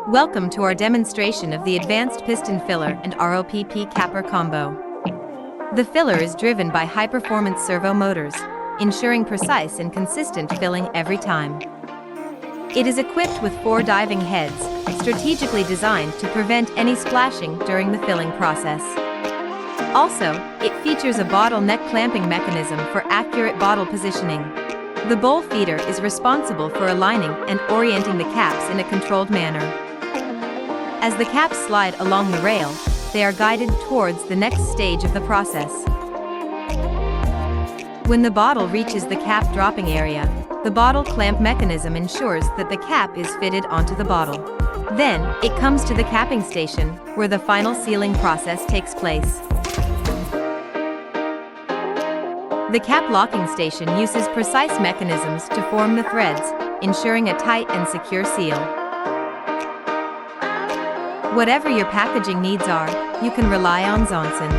Welcome to our demonstration of the advanced piston filler and ROPP capper combo. The filler is driven by high-performance servo motors, ensuring precise and consistent filling every time. It is equipped with 4 diving heads, strategically designed to prevent any splashing during the filling process. Also, it features a bottle neck clamping mechanism for accurate bottle positioning. The bowl feeder is responsible for aligning and orienting the caps in a controlled manner. As the caps slide along the rail, they are guided towards the next stage of the process. When the bottle reaches the cap dropping area, the bottle clamp mechanism ensures that the cap is fitted onto the bottle. Then, it comes to the capping station, where the final sealing process takes place. The cap locking station uses precise mechanisms to form the threads, ensuring a tight and secure seal. Whatever your packaging needs are, you can rely on Zonesun.